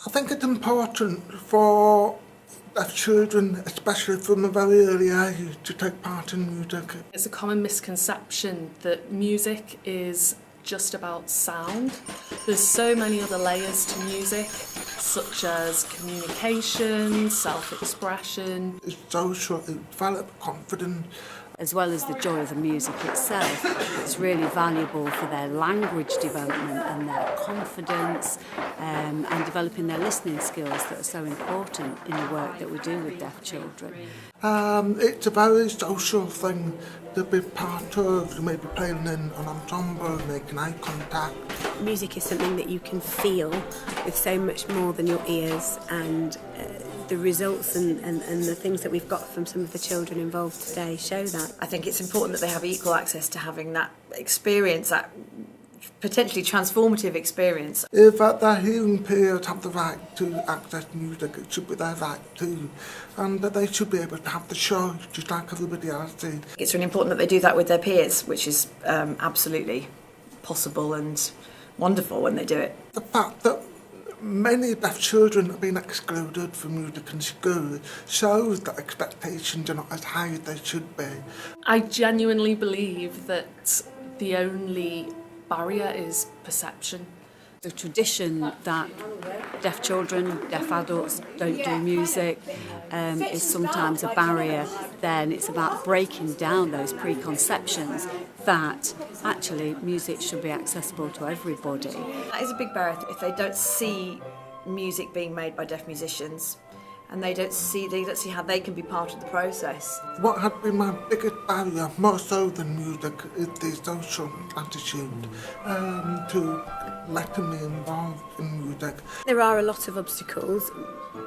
I think it's important for deaf children, especially from a very early age, to take part in music. It's a common misconception that music is just about sound. There's so many other layers to music, such as communication, self-expression. It's social, it develops confidence. As well as the joy of the music itself, it's really valuable for their language development and their confidence and developing their listening skills that are so important in the work that we do with deaf children. It's a very social thing to be part of, maybe playing in an ensemble, making eye contact. Music is something that you can feel with so much more than your ears, and the results and the things that we've got from some of the children involved today show that. I think it's important that they have equal access to having that experience, that potentially transformative experience. If their hearing peers have the right to access music, it should be their right too, and that they should be able to have the choice just like everybody else did. It's really important that they do that with their peers, which is absolutely possible and wonderful when they do it. The fact that many deaf children have been excluded from music in school shows that expectations are not as high as they should be. I genuinely believe that the only barrier is perception. The tradition that deaf children, deaf adults don't do music is sometimes a barrier. Then it's about breaking down those preconceptions that actually music should be accessible to everybody. That is a big barrier if they don't see music being made by deaf musicians, and they don't see how they can be part of the process. What had been my biggest barrier, more so than music, is the social attitude to letting me involved in music. There are a lot of obstacles,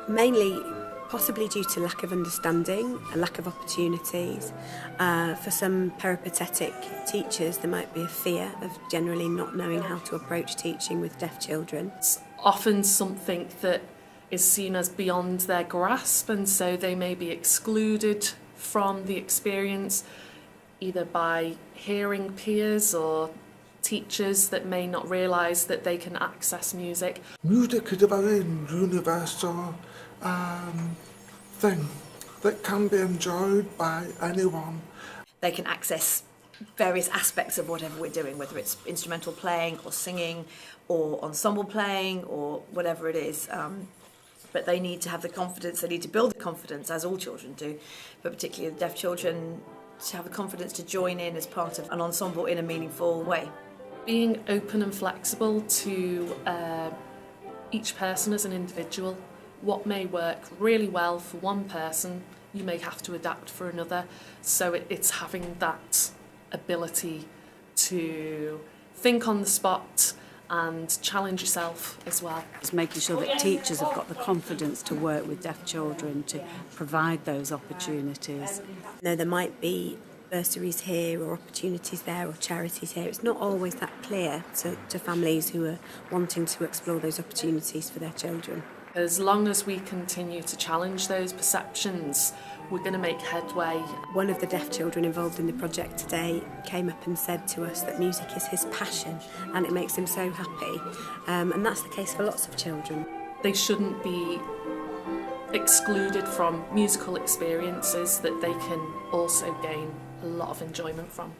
mainly possibly due to lack of understanding, a lack of opportunities. For some peripatetic teachers, there might be a fear of generally not knowing how to approach teaching with deaf children. It's often something that is seen as beyond their grasp, and so they may be excluded from the experience either by hearing peers or teachers that may not realise that they can access music. Music is a very universal thing that can be enjoyed by anyone. They can access various aspects of whatever we're doing, whether it's instrumental playing or singing or ensemble playing or whatever it is. But they need to have the confidence, they need to build the confidence, as all children do, but particularly the deaf children, to have the confidence to join in as part of an ensemble in a meaningful way. Being open and flexible to each person as an individual. What may work really well for one person, you may have to adapt for another. So it's having that ability to think on the spot and challenge yourself as well. It's making sure that teachers have got the confidence to work with deaf children to provide those opportunities. Though there might be bursaries here or opportunities there or charities here, it's not always that clear to families who are wanting to explore those opportunities for their children. As long as we continue to challenge those perceptions, we're going to make headway. One of the deaf children involved in the project today came up and said to us that music is his passion and it makes him so happy. And that's the case for lots of children. They shouldn't be excluded from musical experiences that they can also gain a lot of enjoyment from.